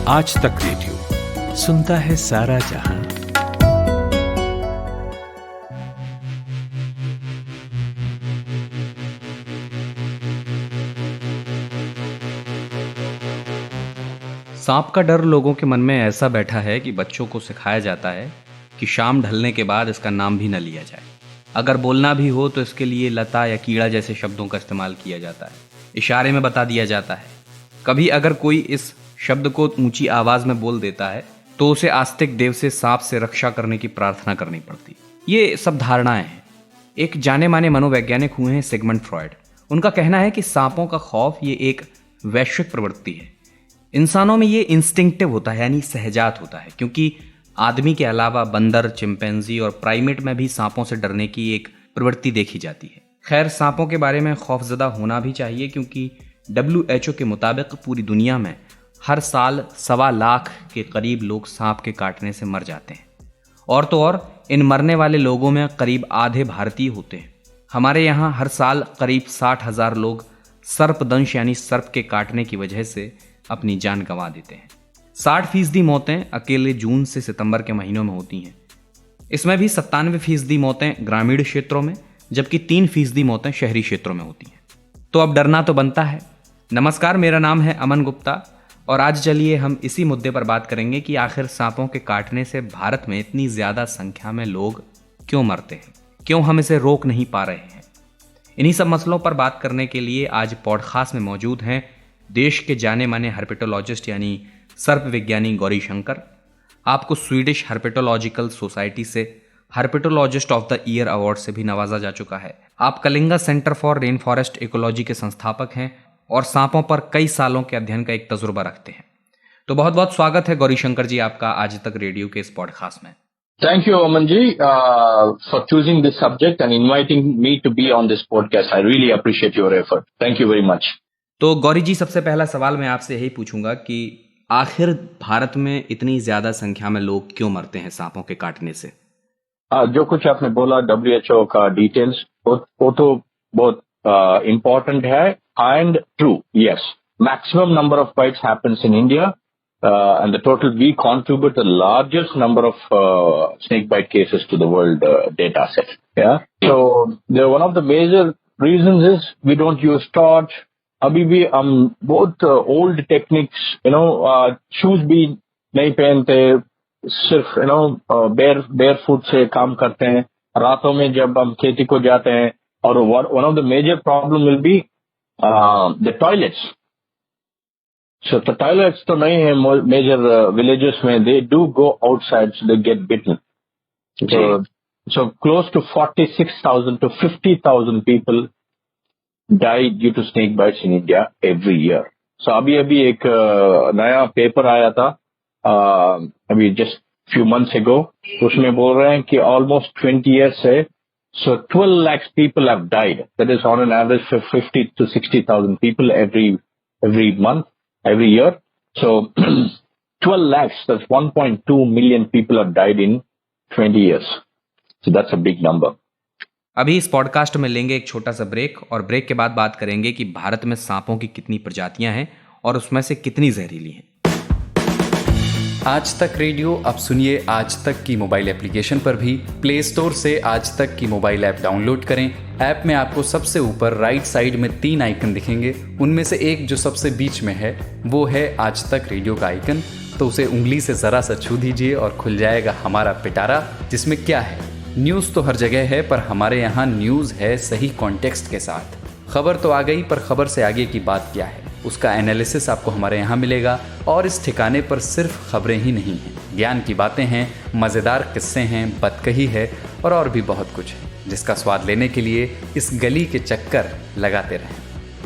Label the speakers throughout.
Speaker 1: आज तक रेडियो सुनता है सारा जहां।
Speaker 2: सांप का डर लोगों के मन में ऐसा बैठा है कि बच्चों को सिखाया जाता है कि शाम ढलने के बाद इसका नाम भी न लिया जाए। अगर बोलना भी हो तो इसके लिए लता या कीड़ा जैसे शब्दों का इस्तेमाल किया जाता है, इशारे में बता दिया जाता है। कभी अगर कोई इस शब्द को ऊंची आवाज में बोल देता है तो उसे आस्तिक देव से सांप से रक्षा करने की प्रार्थना करनी पड़ती। ये सब धारणाएं हैं। एक जाने माने मनोवैज्ञानिक हुए हैं सिगमंड फ्रॉयड। उनका कहना है कि सांपों का खौफ ये एक वैश्विक प्रवृत्ति है। इंसानों में ये इंस्टिंक्टिव होता है, यानी सहजात होता है, क्योंकि आदमी के अलावा बंदर, चिंपैंजी और प्राइमेट में भी सांपों से डरने की एक प्रवृत्ति देखी जाती है। खैर, सांपों के बारे में खौफजदा होना भी चाहिए, क्योंकि WHO के मुताबिक पूरी दुनिया में हर साल 1.25 लाख के करीब लोग सांप के काटने से मर जाते हैं। और तो और इन मरने वाले लोगों में करीब आधे भारतीय होते हैं। हमारे यहाँ हर साल करीब 60,000 लोग सर्पदंश यानी सर्प के काटने की वजह से अपनी जान गंवा देते हैं। 60% मौतें अकेले जून से सितंबर के महीनों में होती हैं। इसमें भी 97% मौतें ग्रामीण क्षेत्रों में, जबकि 3% मौतें शहरी क्षेत्रों में होती हैं। तो अब डरना तो बनता है। नमस्कार, मेरा नाम है अमन गुप्ता और आज चलिए हम इसी मुद्दे पर बात करेंगे कि आखिर सांपों के काटने से भारत में इतनी ज्यादा संख्या में लोग क्यों मरते हैं, क्यों हम इसे रोक नहीं पा रहे हैं। इन्हीं सब मसलों पर बात करने के लिए आज पॉडकास्ट में मौजूद हैं देश के जाने माने हर्पेटोलॉजिस्ट यानी सर्प विज्ञानी गौरी शंकर। आपको स्वीडिश हर्पेटोलॉजिकल सोसाइटी से herpetologist of the year award से भी नवाजा जा चुका है। आप Kalinga centre for rain forest ecology के संस्थापक हैं और सांपों पर कई सालों के अध्ययन का एक तजुर्बा रखते हैं। तो बहुत बहुत स्वागत है गौरी शंकर जी आपका आज तक रेडियो के इस पॉडकास्ट में।
Speaker 3: Thank you, Aman ji, for choosing this subject and inviting me to be on this podcast. I really appreciate your effort. Thank you very much.
Speaker 2: तो गौरी जी, सबसे पहला सवाल मैं आपसे यही पूछूंगा कि आखिर भारत में इतनी ज्यादा संख्या में लोग क्यों मरते हैं सांपों के काटने से?
Speaker 3: जो कुछ आपने बोला WHO का डिटेल्स वो तो बहुत इम्पोर्टेंट है and true. Yes, maximum number of bytes happens in India and the total we contribute the largest number of snake bite cases to the world data set. Yeah. So one of the major reasons is we don't use torch. अभी भी हम बहुत old techniques shoes भी नहीं पहनते, सिर्फ bear foot से काम करते हैं। रातों में जब हम खेती को जाते हैं, और one of the major problem will be the toilets. So the toilets तो नहीं है मेजर विलेजेस में, they do go outside, so they get beaten. So close to 46,000 to 50,000 people die due to snake bites in India every year. So अभी एक नया paper आया था अभी just few months ago, उसमें बोल रहे हैं कि almost 20 years से so 12 lakhs people have died. That is on an average for 50 to 60,000 people every month, every year. So 12 lakhs, that's 1.2 million people have died in 20 years. So that's a big number.
Speaker 2: अभी इस podcast में लेंगे एक छोटा सा break और break के बाद बात करेंगे कि भारत में सांपों की कितनी प्रजातियां हैं और उसमें से कितनी जहरीली हैं।
Speaker 4: आज तक रेडियो अब सुनिए आज तक की मोबाइल एप्लीकेशन पर भी। प्ले स्टोर से आज तक की मोबाइल ऐप डाउनलोड करें। ऐप में आपको सबसे ऊपर राइट साइड में 3 आइकन दिखेंगे, उनमें से एक जो सबसे बीच में है वो है आज तक रेडियो का आइकन। तो उसे उंगली से जरा सा छू दीजिए और खुल जाएगा हमारा पिटारा, जिसमें क्या है, न्यूज़ तो हर जगह है पर हमारे यहाँ न्यूज़ है सही कॉन्टेक्स्ट के साथ। खबर तो आ गई पर खबर से आगे की बात क्या है, उसका एनालिसिस आपको हमारे यहाँ मिलेगा। और इस ठिकाने पर सिर्फ खबरें ही नहीं हैं, ज्ञान की बातें हैं, मज़ेदार किस्से हैं, बतकही है और भी बहुत कुछ है, जिसका स्वाद लेने के लिए इस गली के चक्कर लगाते रहें।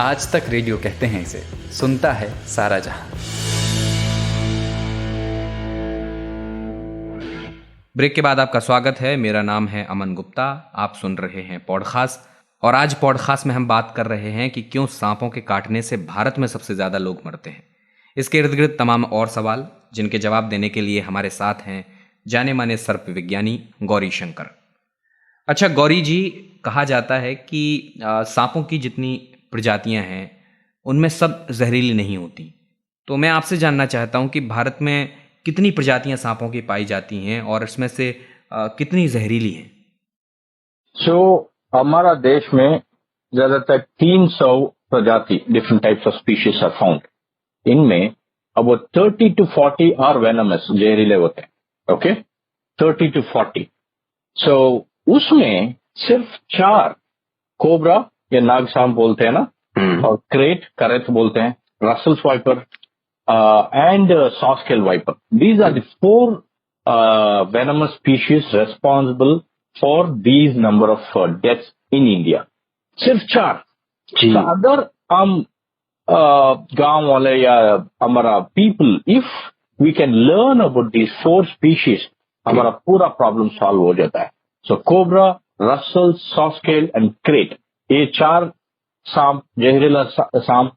Speaker 4: आज तक रेडियो कहते हैं इसे, सुनता है सारा जहां।
Speaker 2: ब्रेक के बाद आपका स्वागत है। मेरा नाम है अमन गुप्ता, आप सुन रहे हैं पॉडकास्ट और आज पॉडकास्ट में हम बात कर रहे हैं कि क्यों सांपों के काटने से भारत में सबसे ज़्यादा लोग मरते हैं। इसके इर्द गिर्द तमाम और सवाल जिनके जवाब देने के लिए हमारे साथ हैं जाने माने सर्प विज्ञानी गौरी शंकर। अच्छा गौरी जी, कहा जाता है कि सांपों की जितनी प्रजातियां हैं उनमें सब जहरीली नहीं होती, तो मैं आपसे जानना चाहता हूँ कि भारत में कितनी प्रजातियां सांपों की पाई जाती हैं और इसमें से कितनी जहरीली हैं?
Speaker 3: हमारा देश में ज्यादातर 300 प्रजाति different types of species are found. इनमें अब 30 to 40 आर वेनमस, जहरीले होते हैं. Okay, 30 to 40. उसमें सिर्फ 4 कोबरा या नाग सांप बोलते हैं ना, और क्रेट, करेट बोलते हैं, Russell's wiper and soft-scale viper. These are the 4 venomous species responsible for these number of deaths in India. सिर्फ 4. So अगर हम गांव वाले या हमारा people, if we can learn about these 4 species, हमारा पूरा प्रॉब्लम सॉल्व हो जाता है. So cobra, russell, soft-scale and crate, ये 4 सांप, जहरीला सांप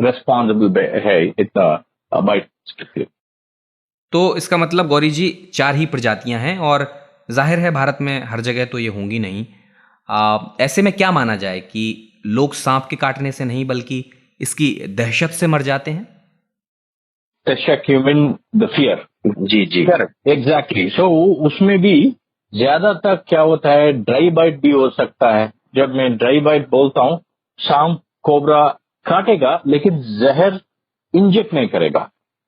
Speaker 3: रेस्पॉन्सिबल है इतना बाइट के लिए.
Speaker 2: तो इसका मतलब गौरी जी 4 ही प्रजातियां हैं और जाहिर है भारत में हर जगह तो ये होंगी नहीं. ऐसे में क्या माना जाए कि लोग सांप के काटने से नहीं बल्कि इसकी दहशत से मर जाते हैं?
Speaker 3: दहशत, ह्यूमन द फियर. जी जी, करेक्ट, एग्जैक्टली. सो उसमें भी ज्यादातर क्या होता है, ड्राई बाइट भी हो सकता है. जब मैं ड्राई बाइट बोलता हूँ, सांप कोबरा काटेगा लेकिन जहर इंजेक्ट नहीं करेगा.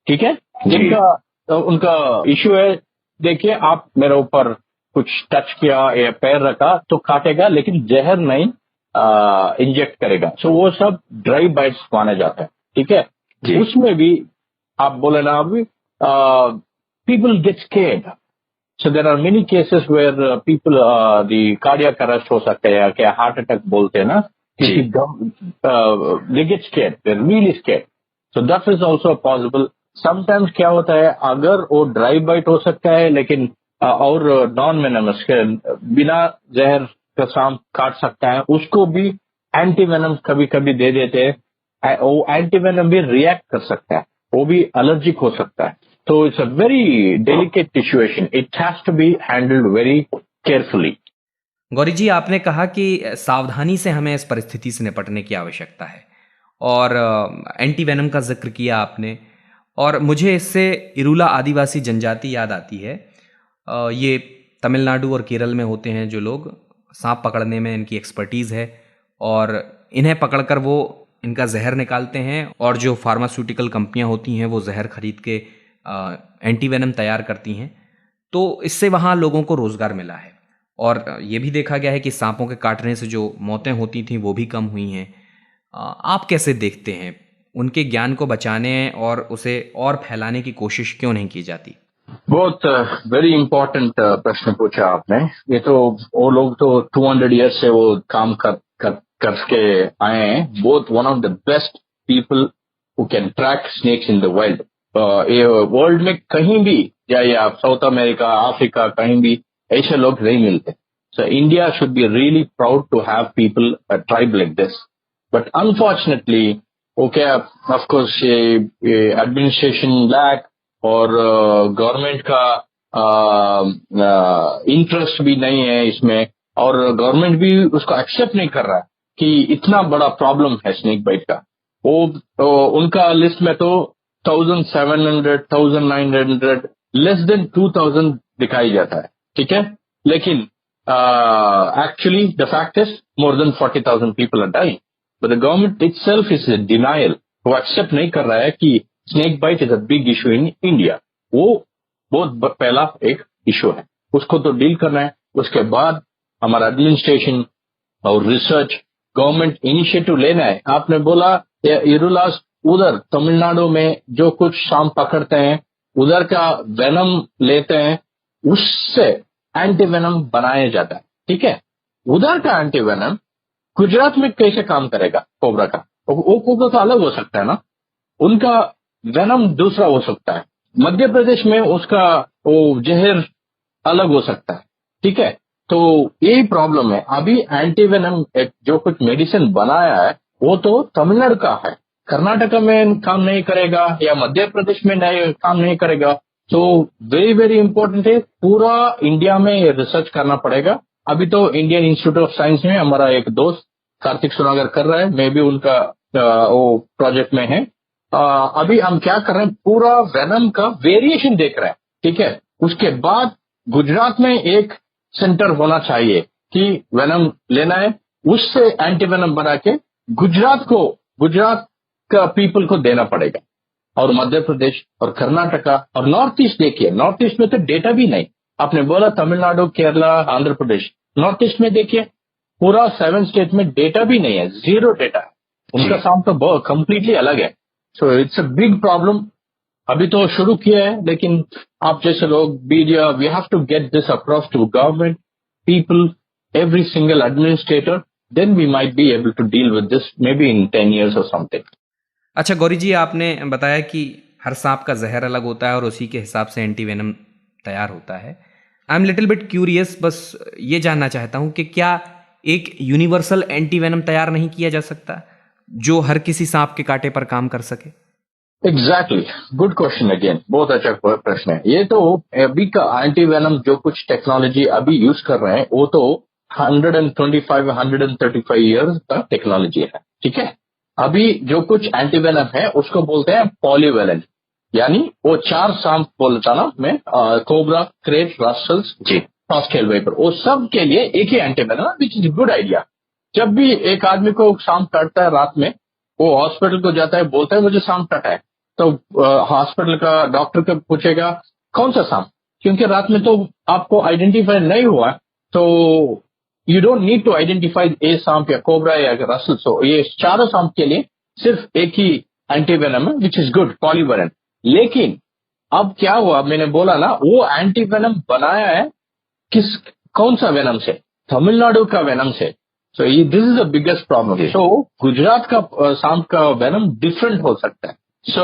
Speaker 3: ठीक है, जिनका उनका इश्यू है, देखिए आप मेरे ऊपर कुछ टच किया या पैर रखा तो काटेगा लेकिन जहर नहीं इंजेक्ट करेगा. सो वो सब ड्राई बाइट्स माना जाता है. ठीक है, उसमें भी आप बोले ना, अभी people get scared. So there are many cases where people the cardiac arrest हो सकता है, क्या हार्ट अटैक बोलते हैं ना, they get scared, they're really scared. So that is also possible. Sometimes क्या होता है, अगर वो ड्राई बाइट हो सकता है लेकिन और नॉन वेनमस बिना जहर का सांप काट सकता है, उसको भी एंटी वेनम कभी कभी दे देते हैं. वो एंटी वेनम भी रिएक्ट कर सकता है, वो भी एलर्जिक हो सकता है. तो it's a very delicate situation, it has to be handled very carefully.
Speaker 2: Gauri ji, आपने कहा कि सावधानी से हमें इस परिस्थिति से निपटने की आवश्यकता है और एंटी वेनम का जिक्र किया आपने, और मुझे इससे इरूला आदिवासी जनजाति याद आती है. ये तमिलनाडु और केरल में होते हैं जो लोग, सांप पकड़ने में इनकी एक्सपर्टीज़ है और इन्हें पकड़कर वो इनका जहर निकालते हैं और जो फार्मास्यूटिकल कंपनियां होती हैं वो जहर खरीद के एंटी वेनम तैयार करती हैं. तो इससे वहाँ लोगों को रोज़गार मिला है और ये भी देखा गया है कि सांपों के काटने से जो मौतें होती थीं वो भी कम हुई हैं. आप कैसे देखते हैं, उनके ज्ञान को बचाने और उसे और फैलाने की कोशिश क्यों नहीं की जाती?
Speaker 3: बहुत वेरी इंपॉर्टेंट प्रश्न पूछा आपने. ये तो वो लोग तो 200 ईयर्स से वो काम करके आए हैं. Both one of the best people who can track snakes in the world. ये वर्ल्ड में कहीं भी जाइए आप, साउथ अमेरिका, अफ्रीका, कहीं भी ऐसे लोग नहीं मिलते. So India should be really proud to have people a tribe like this. But unfortunately okay, of course ये एडमिनिस्ट्रेशन लैक और गवर्नमेंट का इंटरेस्ट भी नहीं है इसमें, और गवर्नमेंट भी उसको एक्सेप्ट नहीं कर रहा है कि इतना बड़ा प्रॉब्लम है स्नेक बाइट का. वो उनका लिस्ट में तो 1700, 1900, लेस देन 2000 दिखाई जाता है. ठीक है, लेकिन actually the fact is more than 40,000 people are dying. But the government itself is denial. वो एक्सेप्ट नहीं कर रहा है कि snake bite is a big issue in India. वो बहुत पहला एक इशू है, उसको तो डील करना है. उसके बाद हमारा एडमिनिस्ट्रेशन और रिसर्च, गवर्नमेंट इनिशिएटिव लेना है. आपने बोला इरुलास, उधर तमिलनाडु में जो कुछ सांप पकड़ते हैं उधर का वेनम लेते हैं, उससे एंटी वेनम बनाया जाता है. ठीक है, उधर का एंटी वेनम गुजरात में कैसे काम करेगा कोबरा का? वो कोबरा तो अलग हो सकता है ना, उनका वेनम दूसरा हो सकता है. मध्य प्रदेश में उसका वो जहर अलग हो सकता है. ठीक है, तो यही प्रॉब्लम है. अभी एंटी वेनम जो कुछ मेडिसिन बनाया है वो तो तमिलनाडु का है, कर्नाटक में काम नहीं करेगा या मध्य प्रदेश में काम नहीं करेगा. तो वेरी वेरी इंपॉर्टेंट है, पूरा इंडिया में रिसर्च करना पड़ेगा. अभी तो इंडियन इंस्टीट्यूट ऑफ साइंस में हमारा एक दोस्त कार्तिक सुनागर कर रहा है, मैं भी उनका वो प्रोजेक्ट में है. अभी हम क्या कर रहे हैं, पूरा वेनम का वेरिएशन देख रहे हैं, ठीक है। उसके बाद गुजरात में एक सेंटर होना चाहिए कि वेनम लेना है, उससे एंटी वेनम बना के गुजरात का पीपल को देना पड़ेगा। और मध्य प्रदेश और कर्नाटका और नॉर्थ ईस्ट देखिए, नॉर्थ ईस्ट में तो डेटा भी नहीं। आपने बोला तमिलनाडु, केरला, आंध्र प्रदेश, नॉर्थ ईस्ट में देखिए पूरा 7 स्टेट में डेटा भी नहीं है, जीरो डेटा है। उनका साउंड तो बहुत कंप्लीटली अलग है। So it's a big problem. अभी तो शुरू किया है, लेकिन आप जैसे लोग, media, we have to get this across to government, people, every single administrator, then we might be able to deal with this maybe in 10 years और समथिंग।
Speaker 2: अच्छा गौरी जी, आपने बताया कि हर सांप का जहर अलग होता है और उसी के हिसाब से एंटी वेनम तैयार होता है। I am little bit curious, बस ये जानना चाहता हूँ कि क्या एक यूनिवर्सल एंटी वेनम तैयार नहीं किया जा सकता जो हर किसी सांप के कांटे पर काम कर सके?
Speaker 3: एग्जैक्टली, गुड क्वेश्चन अगेन, बहुत अच्छा प्रश्न है ये। तो अभी का एंटी वेनम जो कुछ टेक्नोलॉजी अभी यूज कर रहे हैं वो तो 135 ईयर्स का टेक्नोलॉजी है, ठीक है। अभी जो कुछ एंटी वेनम है उसको बोलते हैं पॉलीवेलेंट, यानी वो 4 सांप बोलता ना मैं, कोबरा, क्रेट, रसेल्स, जी, टॉस्केल वाइपर, वो सब के लिए एक ही anti venom, which is good idea. जब भी एक आदमी को सांप काटता है रात में, वो हॉस्पिटल को जाता है, बोलता है मुझे सांप काटा है, तो हॉस्पिटल का डॉक्टर को पूछेगा कौन सा सांप, क्योंकि रात में तो आपको आइडेंटिफाई नहीं हुआ, तो you don't need to identify a सांप या कोबरा या रसल। सो ये चारों सांप के लिए सिर्फ एक ही एंटीवेनम है, विच इज गुड, पॉलीवेलेंट। लेकिन अब क्या हुआ, मैंने बोला ना, वो एंटीवेनम बनाया है कौन सा वेनम से? तमिलनाडु का वेनम से। So this is the biggest problem. So Gujarat का सांप का वेनम डिफरेंट हो सकता है। So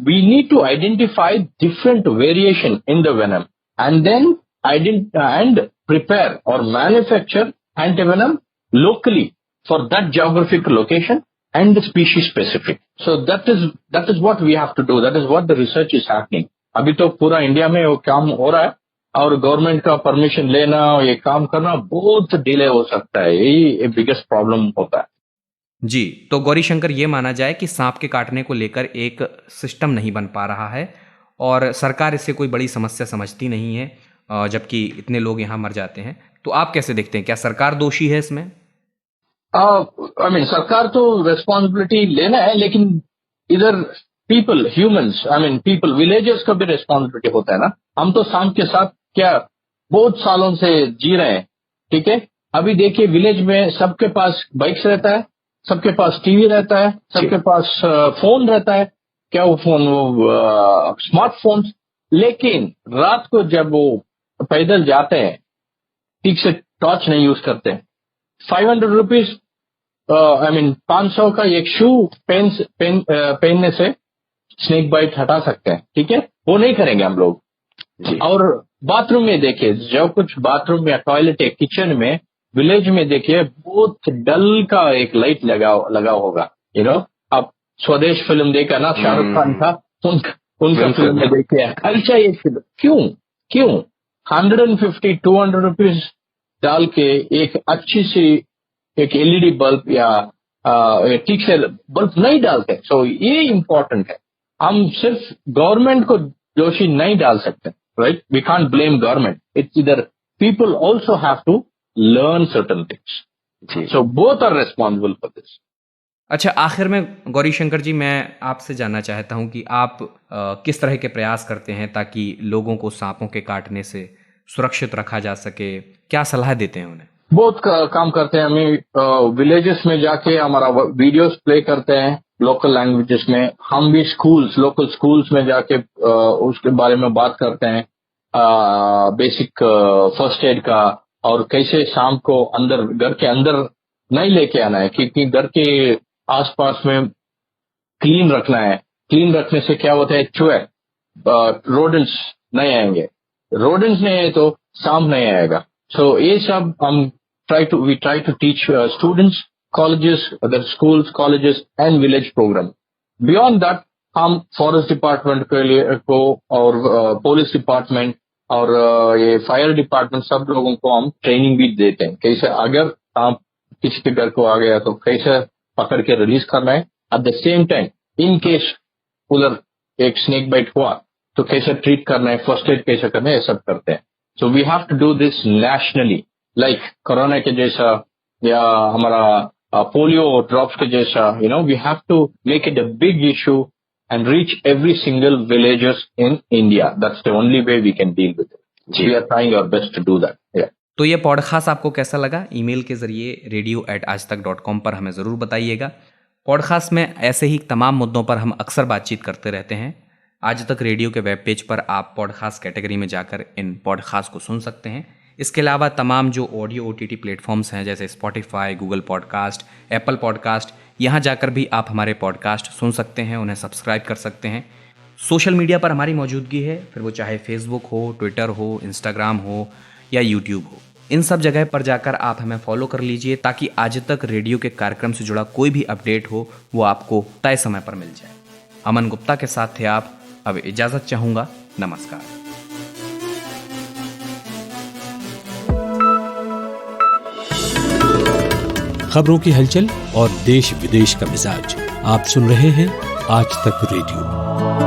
Speaker 3: we need to identify different variation in the venom and then and prepare or manufacture antivenom locally for that geographic location and the species specific. So that is what we have to do. That is what the research is happening. अभी तो पूरा India में वो काम हो रहा है और गवर्नमेंट का परमिशन लेना, ये काम करना बहुत डिले हो सकता है। यही बिगेस्ट प्रॉब्लम होता है।
Speaker 2: जी, तो गौरी शंकर, ये माना जाए कि सांप के काटने को लेकर एक सिस्टम नहीं बन पा रहा है और सरकार इसे कोई बड़ी समस्या समझती नहीं है, जबकि इतने लोग यहाँ मर जाते हैं। तो आप कैसे देखते हैं, क्या सरकार दोषी है इसमें?
Speaker 3: आई मीन सरकार तो रेस्पॉन्सिबिलिटी लेना है, लेकिन इधर people, humans, I mean people, villagers का भी रेस्पॉन्सिबिलिटी होता है ना। हम तो सांप के साथ क्या बहुत सालों से जी रहे हैं, ठीक है। अभी देखिए विलेज में सबके पास बाइक्स रहता है, सबके पास टीवी रहता है, सबके पास फोन रहता है, क्या वो फोन, वो स्मार्टफोन। लेकिन रात को जब वो पैदल जाते हैं, ठीक से टॉर्च नहीं यूज करते। 500 रुपीज, आई मीन 500 का एक शू पहनने से स्नेक बाइट हटा सकते हैं, ठीक है। वो नहीं करेंगे हम लोग। और बाथरूम में देखिए, जो कुछ बाथरूम या टॉयलेट या किचन में विलेज में देखिए बहुत डल का एक लाइट लगा होगा, यू नो। अब स्वदेश फिल्म देखा ना, शाहरुख खान था, उनका फिल्म में देखिए अच्छा ये फिल्म क्यों 150-200 रुपीज डाल के एक अच्छी सी एक एलईडी बल्ब या ठीक से बल्ब नहीं डालते। सो ये इम्पोर्टेंट है। हम सिर्फ गवर्नमेंट को दोषी नहीं डाल सकते, right? We can't blame government, it's इधर people also have to learn certain things. So both are responsible for this.
Speaker 2: अच्छा, आखिर में गौरी शंकर जी, मैं आपसे जानना चाहता हूं कि आप किस तरह के प्रयास करते हैं ताकि लोगों को सांपों के काटने से सुरक्षित रखा जा सके, क्या सलाह देते हैं उन्हें?
Speaker 3: बहुत काम करते हैं। हमें विलेजेस में जाके हमारा वीडियोस प्ले करते हैं लोकल लैंग्वेजेस में। हम भी लोकल स्कूल्स में जाके उसके बारे में बात करते हैं, बेसिक फर्स्ट एड का, और कैसे सांप को अंदर, घर के अंदर नहीं लेके आना है, क्योंकि घर के आसपास में क्लीन रखना है। क्लीन रखने से क्या होता है, चूहे, रोडेंट्स नहीं आएंगे, रोडेंट्स नहीं आए तो सांप नहीं आएगा। सो ये सब हम we try to teach students, colleges, other schools, colleges and village program. Beyond that हम फॉरेस्ट डिपार्टमेंट के लिए को और पुलिस डिपार्टमेंट और ये फायर डिपार्टमेंट, सब लोगों को हम ट्रेनिंग भी देते हैं, कैसे अगर आप किसी के घर को आ गया तो कैसे पकड़ के रिलीज करना है। At the same time in case उधर एक स्नेक बाइट हुआ तो कैसे ट्रीट करना है, फर्स्ट एड कैसे करना है, ये सब करते हैं. So we have to do this nationally, like corona के जैसा या हमारा पोलियो ड्रॉप्स के जैसा. We have to make it a big issue and reach every single villages in India. That's the only way we can deal with it. We are trying our best to do that. Yeah.
Speaker 2: तो ये podcast आपको कैसा लगा? Email के जरिए radio@aajtak.com पर हमें ज़रूर बताइएगा. पॉडकास्ट में ऐसे ही तमाम मुद्दों पर हम अक्सर बातचीत करते रहते हैं. आज तक रेडियो के वेब पेज पर आप पॉडकास्ट कैटेगरी में जाकर इन पॉडकास्ट को सुन सकते हैं. इसके अलावा तमाम जो ऑडियो OTT प्लेटफॉर्म्स हैं जैसे Spotify, Google podcast, Apple podcast, यहाँ जाकर भी आप हमारे पॉडकास्ट सुन सकते हैं, उन्हें सब्सक्राइब कर सकते हैं. सोशल मीडिया पर हमारी मौजूदगी है, फिर वो चाहे फेसबुक हो, ट्विटर हो, इंस्टाग्राम हो या यूट्यूब हो. इन सब जगह पर जाकर आप हमें फॉलो कर लीजिए ताकि आज तक रेडियो के कार्यक्रम से जुड़ा कोई भी अपडेट हो वो आपको तय समय पर मिल जाए. अमन गुप्ता के साथ थे आप. अब इजाज़त चाहूँगा. नमस्कार.
Speaker 1: खबरों की हलचल और देश विदेश का मिजाज आप सुन रहे हैं आज तक रेडियो.